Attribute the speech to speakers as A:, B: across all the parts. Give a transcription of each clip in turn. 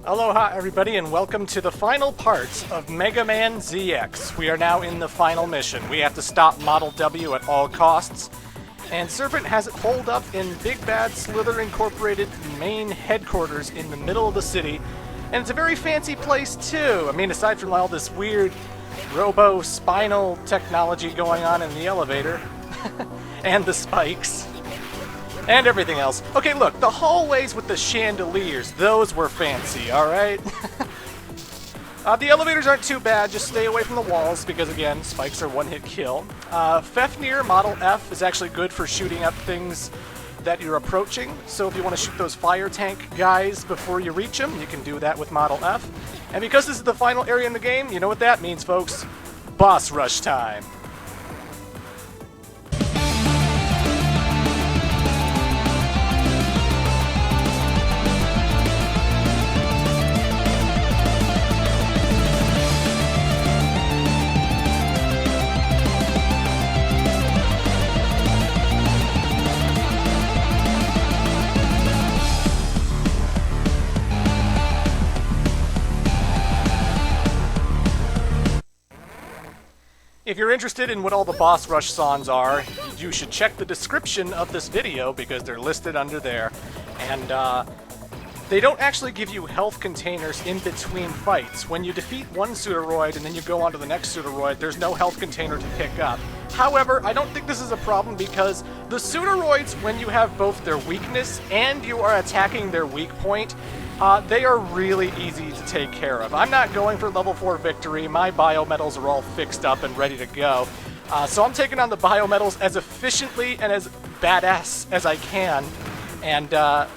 A: Aloha everybody and welcome to the final parts of Mega Man ZX. We are now in the final mission. We have to stop Model W at all costs. And Serpent has it holed up in Big Bad Slither Incorporated main headquarters in the middle of the city. And it's a very fancy place too. I mean, aside from all this weird robo-spinal technology going on in the elevator. And the spikes. And everything else. Okay, look, the hallways with the chandeliers, those were fancy, alright? The elevators aren't too bad, just stay away from the walls, because again, spikes are one-hit kill. Fefnir Model F is actually good for shooting up things that you're approaching, so if you want to shoot those fire tank guys before you reach them, you can do that with Model F. And because this is the final area in the game, you know what that means, folks. Boss rush time. If you're interested in what all the boss rush songs are, you should check the description of this video because they're listed under there. And they don't actually give you health containers in between fights. When you defeat one Pseudoroid and then you go on to the next Pseudoroid, there's no health container to pick up. However, I don't think this is a problem because the Pseudoroids, when you have both their weakness and you are attacking their weak point, they are really easy to take care of. I'm not going for level 4 victory. My biometals are all fixed up and ready to go. So I'm taking on the biometals as efficiently and as badass as I can. And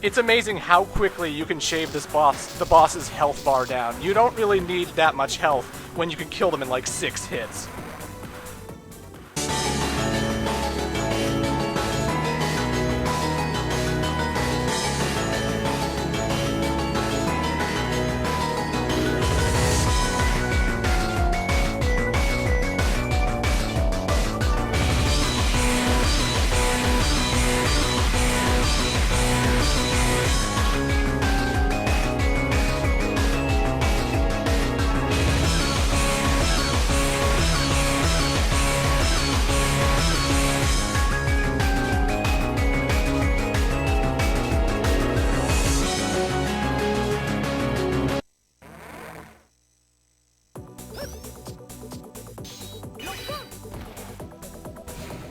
A: it's amazing how quickly you can shave the boss's health bar down. You don't really need that much health when you can kill them in like 6 hits.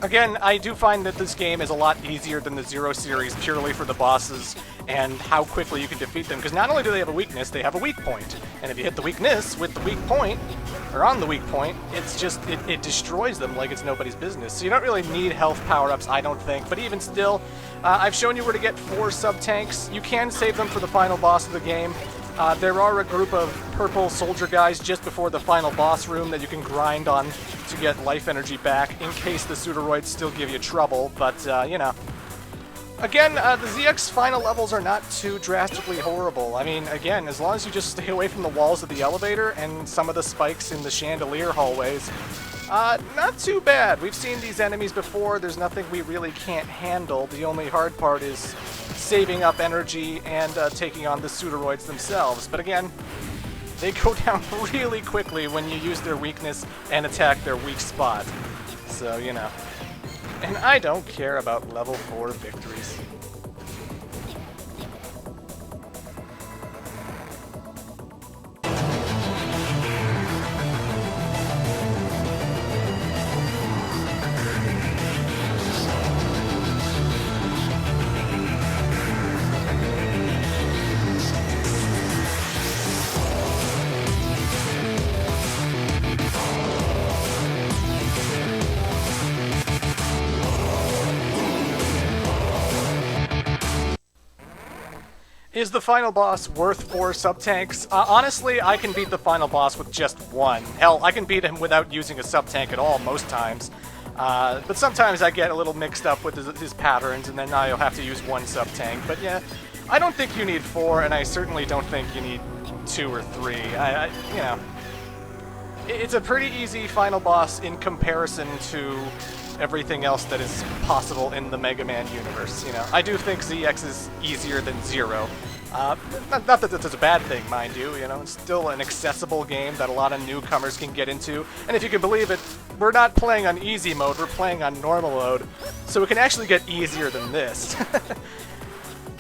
A: Again, I do find that this game is a lot easier than the Zero series purely for the bosses and how quickly you can defeat them, because not only do they have a weakness, they have a weak point. And if you hit the weakness with the weak point, or on the weak point, it's just, it destroys them like it's nobody's business. So you don't really need health power-ups, I don't think, but even still, I've shown you where to get 4 sub-tanks. You can save them for the final boss of the game. There are a group of purple soldier guys just before the final boss room that you can grind on to get life energy back in case the Pseudoroids still give you trouble, but, you know. Again, the ZX final levels are not too drastically horrible. I mean, again, as long as you just stay away from the walls of the elevator and some of the spikes in the chandelier hallways, not too bad. We've seen these enemies before. There's nothing we really can't handle. The only hard part is saving up energy and taking on the Pseudoroids themselves. But again, they go down really quickly when you use their weakness and attack their weak spot. So, you know. And I don't care about level 4 victories. Is the final boss worth 4 sub-tanks? Honestly, I can beat the final boss with just 1. Hell, I can beat him without using a sub-tank at all most times. But sometimes I get a little mixed up with his patterns, and then I'll have to use 1 sub-tank. But yeah, I don't think you need 4, and I certainly don't think you need 2 or 3. You know, it's a pretty easy final boss in comparison to everything else that is possible in the Mega Man universe. You know, I do think ZX is easier than Zero. Not that this is a bad thing, mind you. You know, it's still an accessible game that a lot of newcomers can get into. And if you can believe it, we're not playing on easy mode, we're playing on normal mode. So it can actually get easier than this.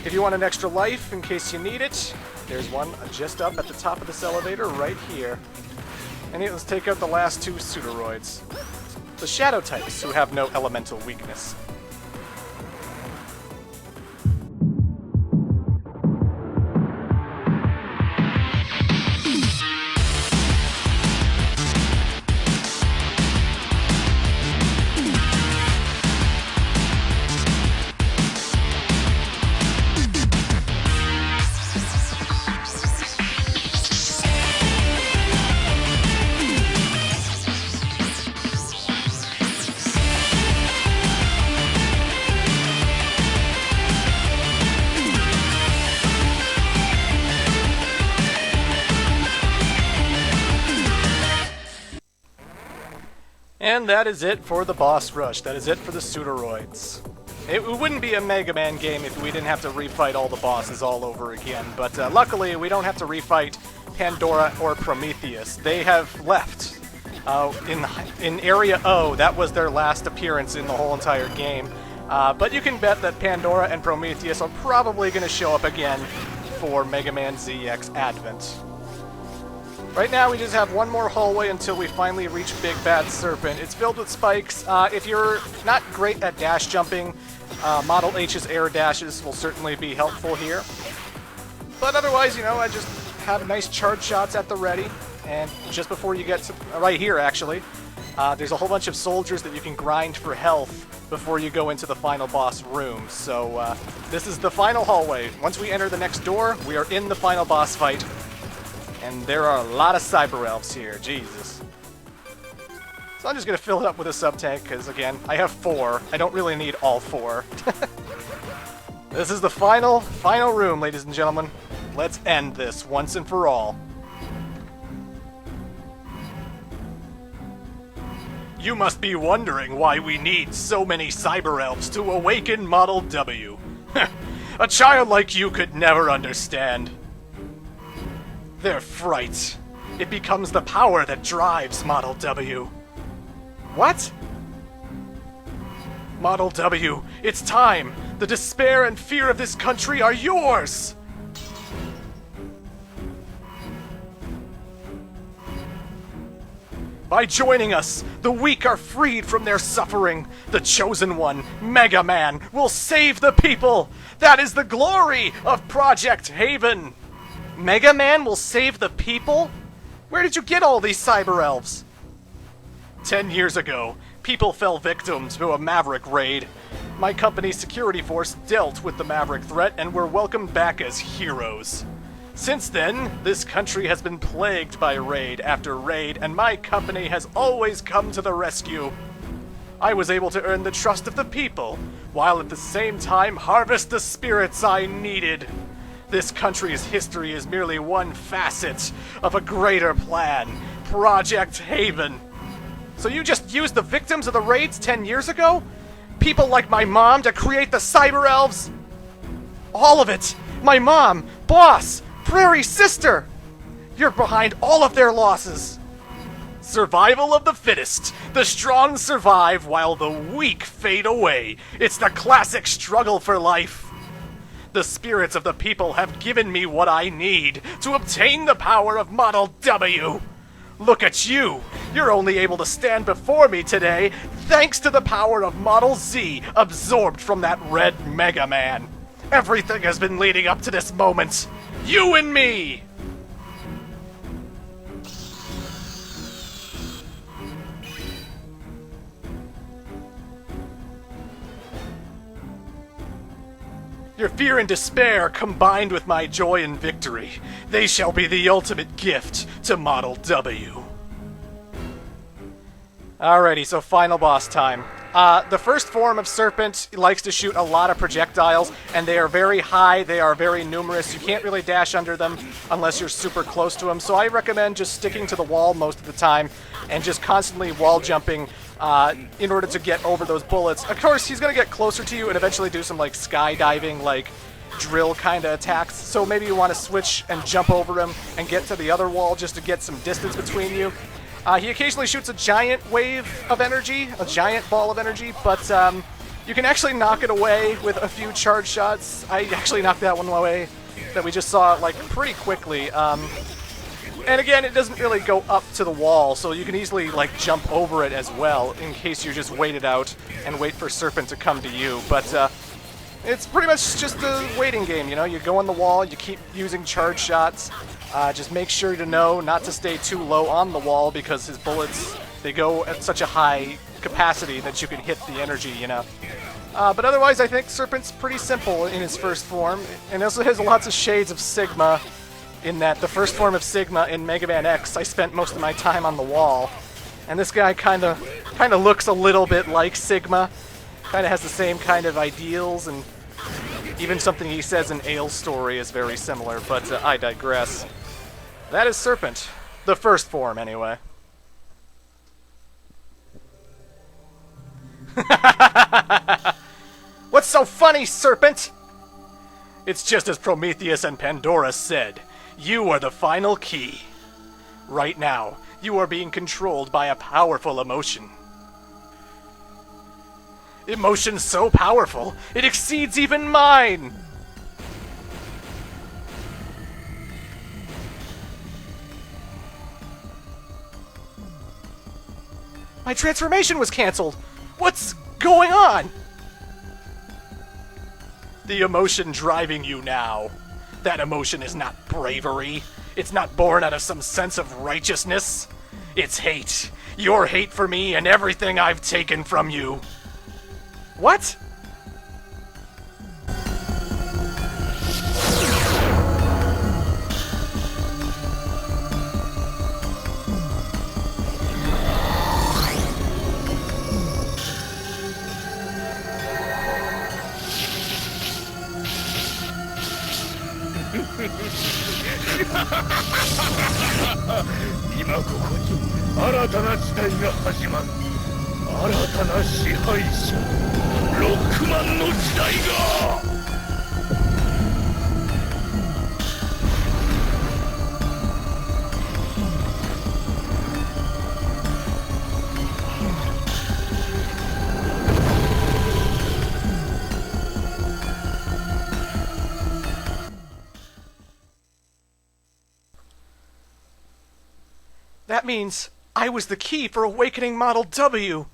A: If you want an extra life in case you need it, there's one just up at the top of this elevator right here. And let's take out the last two Pseudoroids. The Shadow types, who have no elemental weakness. And that is it for the boss rush. That is it for the Pseudoroids. It wouldn't be a Mega Man game if we didn't have to refight all the bosses all over again, but luckily we don't have to refight Pandora or Prometheus. They have left. In Area O, that was their last appearance in the whole entire game. But you can bet that Pandora and Prometheus are probably going to show up again for Mega Man ZX Advent. Right now, we just have one more hallway until we finally reach Big Bad Serpent. It's filled with spikes. If you're not great at dash jumping, Model H's air dashes will certainly be helpful here. But otherwise, you know, I just have nice charge shots at the ready. And just before you get to, right here, actually, there's a whole bunch of soldiers that you can grind for health before you go into the final boss room. So this is the final hallway. Once we enter the next door, we are in the final boss fight. And there are a lot of Cyber Elves here, Jesus. So I'm just going to fill it up with a sub-tank, because again, I have 4. I don't really need all 4. This is the final room, ladies and gentlemen. Let's end this once and for all. You must be wondering why we need so many Cyber Elves to awaken Model W. A child like you could never understand. Their fright. It becomes the power that drives Model W. What? Model W, it's time. The despair and fear of this country are yours. By joining us, the weak are freed from their suffering. The chosen one, Mega Man, will save the people. That is the glory of Project Haven. Mega Man will save the people? Where did you get all these Cyber Elves? 10 years ago, people fell victim to a Maverick raid. My company's security force dealt with the Maverick threat and were welcomed back as heroes. Since then, this country has been plagued by raid after raid, and my company has always come to the rescue. I was able to earn the trust of the people, while at the same time harvest the spirits I needed. This country's history is merely one facet of a greater plan, Project Haven. So you just used the victims of the raids 10 years ago? People like my mom to create the Cyber Elves? All of it! My mom, boss, Prairie sister! You're behind all of their losses. Survival of the fittest. The strong survive while the weak fade away. It's the classic struggle for life. The spirits of the people have given me what I need to obtain the power of Model W. Look at you. You're only able to stand before me today thanks to the power of Model Z absorbed from that red Mega Man. Everything has been leading up to this moment. You and me! Your fear and despair combined with my joy and victory. They shall be the ultimate gift to Model W. Alrighty, so final boss time. The first form of Serpent likes to shoot a lot of projectiles, and they are very high, they are very numerous. You can't really dash under them unless you're super close to them, so I recommend just sticking to the wall most of the time and just constantly wall jumping in order to get over those bullets. Of course, he's going to get closer to you and eventually do some like skydiving, like drill kind of attacks, so maybe you want to switch and jump over him and get to the other wall just to get some distance between you. He occasionally shoots a giant wave of energy, a giant ball of energy, but you can actually knock it away with a few charge shots. I actually knocked that one away that we just saw like pretty quickly. And again, it doesn't really go up to the wall, so you can easily like jump over it as well in case you just wait it out and wait for Serpent to come to you. But it's pretty much just a waiting game, you know? You go on the wall, you keep using charge shots. Just make sure to know not to stay too low on the wall because his bullets, they go at such a high capacity that you can hit the energy, you know? But otherwise, I think Serpent's pretty simple in his first form, and also has lots of shades of Sigma. In that the first form of Sigma in Mega Man X, I spent most of my time on the wall, and this guy kind of looks a little bit like Sigma, kind of has the same kind of ideals, and even something he says in Ale's story is very similar. But I digress. That is Serpent, the first form, anyway. What's so funny, Serpent? It's just as Prometheus and Pandora said. You are the final key. Right now, you are being controlled by a powerful emotion. Emotion so powerful, it exceeds even mine! My transformation was cancelled! What's going on? The emotion driving you now. That emotion is not bravery. It's not born out of some sense of righteousness. It's hate. Your hate for me and everything I've taken from you. What? That means I was the key for awakening Model W.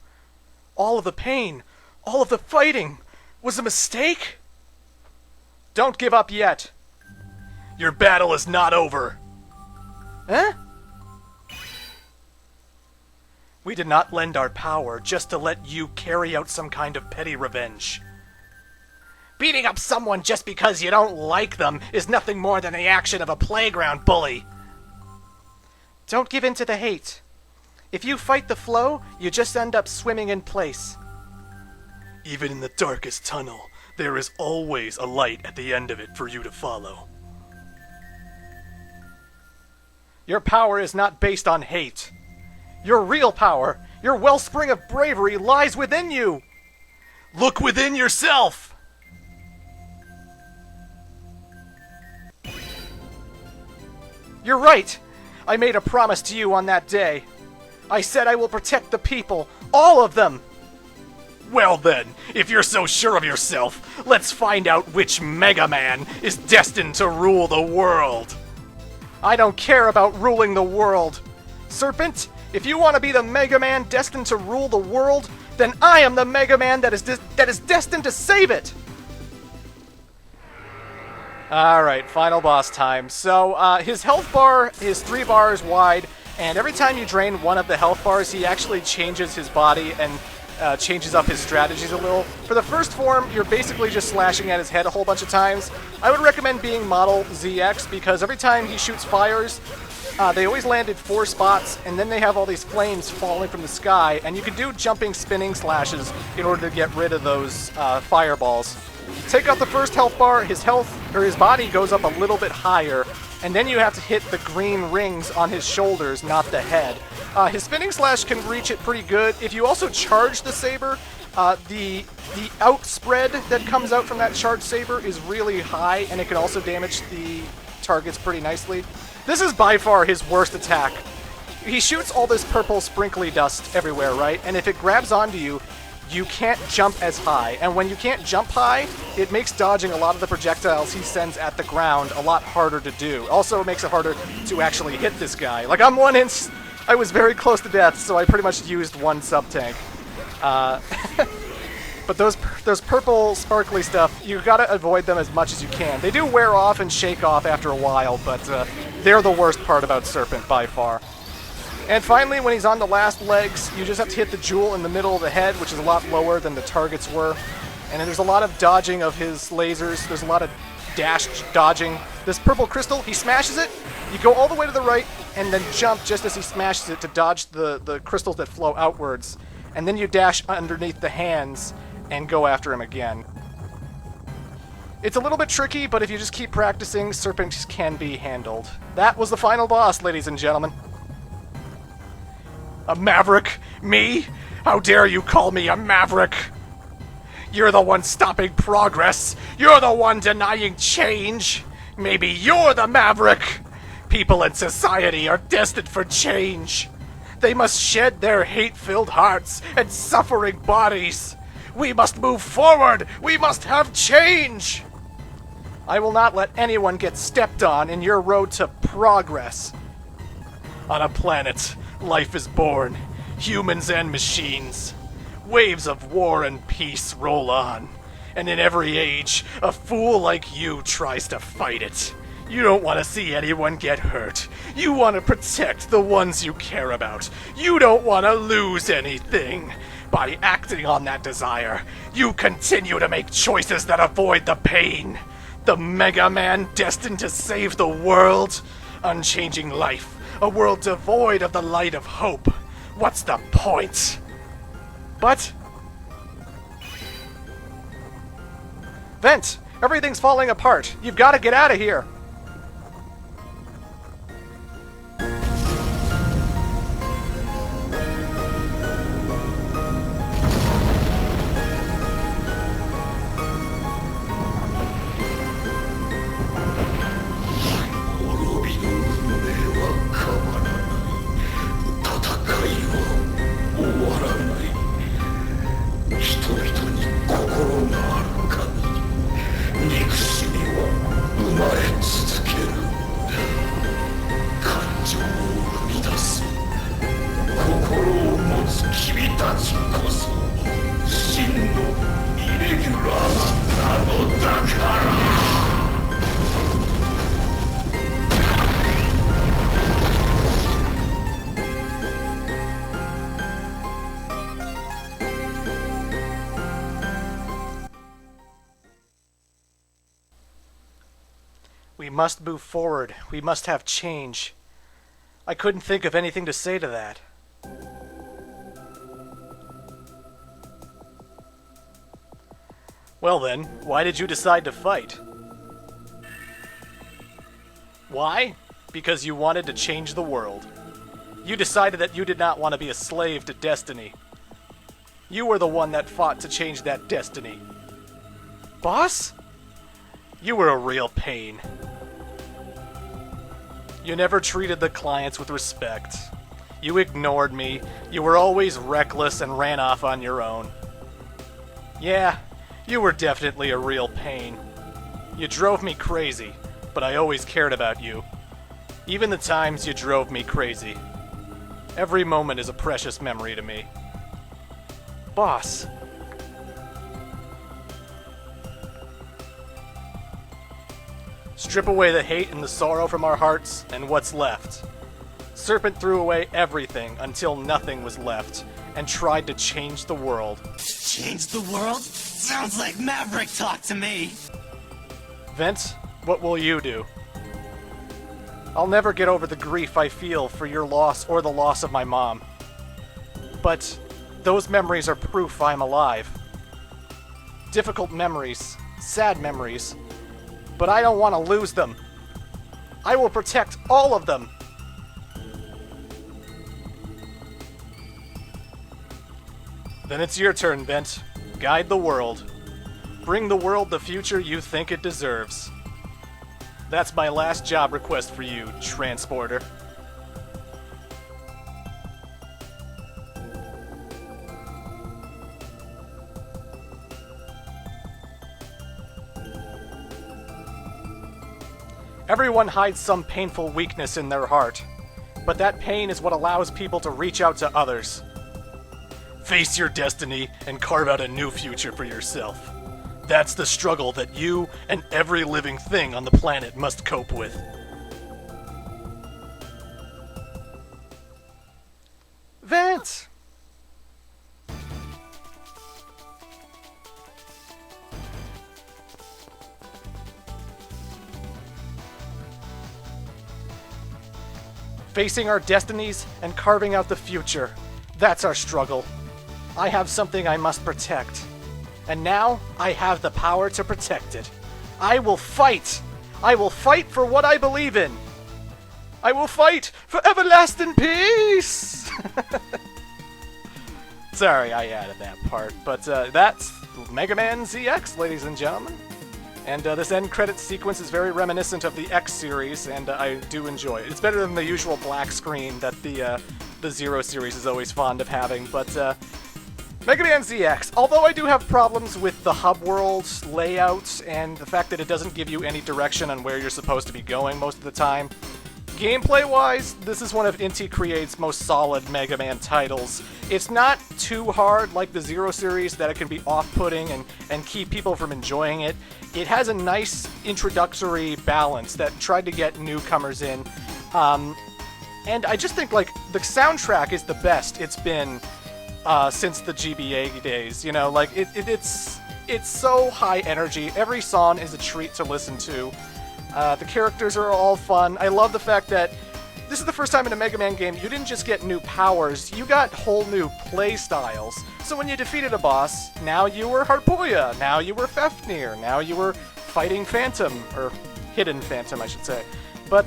A: All of the pain, all of the fighting, was a mistake? Don't give up yet. Your battle is not over. Huh? We did not lend our power just to let you carry out some kind of petty revenge. Beating up someone just because you don't like them is nothing more than the action of a playground bully. Don't give in to the hate. If you fight the flow, you just end up swimming in place. Even in the darkest tunnel, there is always a light at the end of it for you to follow. Your power is not based on hate. Your real power, your wellspring of bravery, lies within you. Look within yourself! You're right. I made a promise to you on that day. I said I will protect the people, all of them. Well then, if you're so sure of yourself, let's find out which Mega Man is destined to rule the world. I don't care about ruling the world. Serpent, if you want to be the Mega Man destined to rule the world, then I am the Mega Man that is destined to save it. Alright, final boss time. So, his health bar is 3 bars wide, and every time you drain one of the health bars, he actually changes his body and changes up his strategies a little. For the first form, you're basically just slashing at his head a whole bunch of times. I would recommend being Model ZX, because every time he shoots fires, they always land at 4 spots, and then they have all these flames falling from the sky, and you can do jumping, spinning slashes in order to get rid of those fireballs. Take out the first health bar, his body goes up a little bit higher, and then you have to hit the green rings on his shoulders, not the head. His spinning slash can reach it pretty good. If you also charge the saber, The outspread that comes out from that charge saber is really high, and it can also damage the targets pretty nicely. This is by far his worst attack. He shoots all this purple sprinkly dust everywhere, right? And if it grabs onto you, you can't jump as high. And when you can't jump high, it makes dodging a lot of the projectiles he sends at the ground a lot harder to do. Also, it makes it harder to actually hit this guy. Like, I'm 1 inch... I was very close to death, so I pretty much used one sub-tank. But those purple sparkly stuff, you gotta avoid them as much as you can. They do wear off and shake off after a while, but they're the worst part about Serpent by far. And finally, when he's on the last legs, you just have to hit the jewel in the middle of the head, which is a lot lower than the targets were. And then there's a lot of dodging of his lasers. There's a lot of dash dodging. This purple crystal, he smashes it, you go all the way to the right, and then jump just as he smashes it to dodge the crystals that flow outwards. And then you dash underneath the hands and go after him again. It's a little bit tricky, but if you just keep practicing, Serpent can be handled. That was the final boss, ladies and gentlemen. A maverick? Me? How dare you call me a maverick? You're the one stopping progress. You're the one denying change. Maybe you're the maverick. People in society are destined for change. They must shed their hate-filled hearts and suffering bodies. We must move forward. We must have change. I will not let anyone get stepped on in your road to progress. On a planet, life is born, humans and machines. Waves of war and peace roll on, and in every age, a fool like you tries to fight it. You don't want to see anyone get hurt. You want to protect the ones you care about. You don't want to lose anything. By acting on that desire, you continue to make choices that avoid the pain. The Mega Man destined to save the world? Unchanging life, a world devoid of the light of hope. What's the point? But... Vent! Everything's falling apart. You've got to get out of here. We must move forward. We must have change. I couldn't think of anything to say to that. Well then, why did you decide to fight? Why? Because you wanted to change the world. You decided that you did not want to be a slave to destiny. You were the one that fought to change that destiny. Boss? You were a real pain. You never treated the clients with respect. You ignored me. You were always reckless and ran off on your own. Yeah, you were definitely a real pain. You drove me crazy, but I always cared about you. Even the times you drove me crazy. Every moment is a precious memory to me. Boss. Strip away the hate and the sorrow from our hearts, and what's left? Serpent threw away everything until nothing was left, and tried to change the world.
B: Change the world? Sounds like Maverick talk to me!
A: Vince, what will you do? I'll never get over the grief I feel for your loss or the loss of my mom. But those memories are proof I'm alive. Difficult memories, sad memories, but I don't want to lose them. I will protect all of them. Then it's your turn, Vent. Guide the world. Bring the world the future you think it deserves. That's my last job request for you, Transporter. Everyone hides some painful weakness in their heart, but that pain is what allows people to reach out to others. Face your destiny and carve out a new future for yourself. That's the struggle that you and every living thing on the planet must cope with. Vance! Facing our destinies and carving out the future. That's our struggle. I have something I must protect. And now, I have the power to protect it. I will fight! I will fight for what I believe in! I will fight for everlasting peace! Sorry, I added that part, but that's Mega Man ZX, ladies and gentlemen. And this end credits sequence is very reminiscent of the X series, and I do enjoy it. It's better than the usual black screen that the Zero series is always fond of having, but Mega Man ZX, although I do have problems with the hub world layout and the fact that it doesn't give you any direction on where you're supposed to be going most of the time, gameplay-wise, this is one of Inti Create's most solid Mega Man titles. It's not too hard like the Zero series that it can be off-putting and keep people from enjoying it. It has a nice introductory balance that tried to get newcomers in. And I just think, like, the soundtrack is the best it's been since the GBA days. You know, like, it's so high energy. Every song is a treat to listen to. The characters are all fun. I love the fact that this is the first time in a Mega Man game you didn't just get new powers, you got whole new play styles. So when you defeated a boss, now you were Harpoya, now you were Fafnir, now you were fighting Phantom, or Hidden Phantom, I should say. But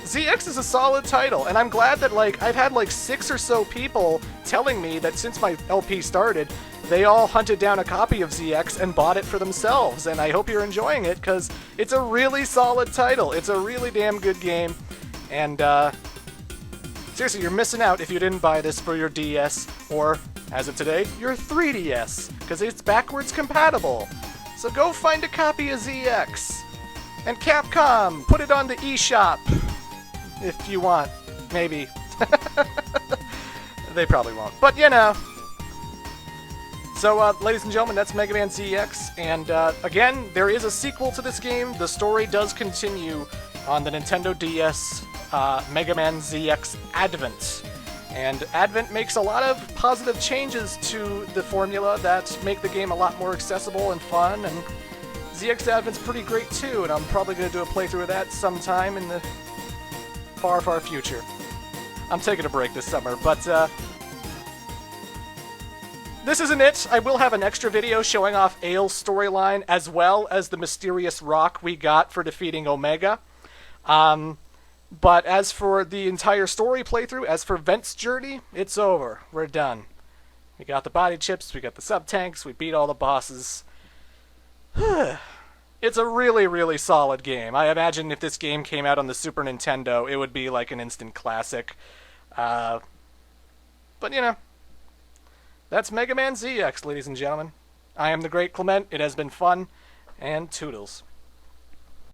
A: ZX is a solid title, and I'm glad that, like, I've had like 6 or so people telling me that since my LP started, they all hunted down a copy of ZX and bought it for themselves, and I hope you're enjoying it, because it's a really solid title. It's a really damn good game, and seriously, you're missing out if you didn't buy this for your DS, or, as of today, your 3DS, because it's backwards compatible. So go find a copy of ZX. And Capcom, put it on the eShop, if you want, maybe. They probably won't, but you know. So, ladies and gentlemen, that's Mega Man ZX, and again, there is a sequel to this game. The story does continue on the Nintendo DS, Mega Man ZX Advent. And Advent makes a lot of positive changes to the formula that make the game a lot more accessible and fun, and ZX Advent's pretty great too, and I'm probably going to do a playthrough of that sometime in the far, far future. I'm taking a break this summer, but this isn't it. I will have an extra video showing off Aile's storyline as well as the mysterious rock we got for defeating Omega. But as for the entire story playthrough, as for Vent's journey, it's over. We're done. We got the body chips, we got the sub-tanks, we beat all the bosses. It's a really, really solid game. I imagine if this game came out on the Super Nintendo, it would be like an instant classic. But, you know, that's Mega Man ZX, ladies and gentlemen. I am the Great Clement. It has been fun, and toodles.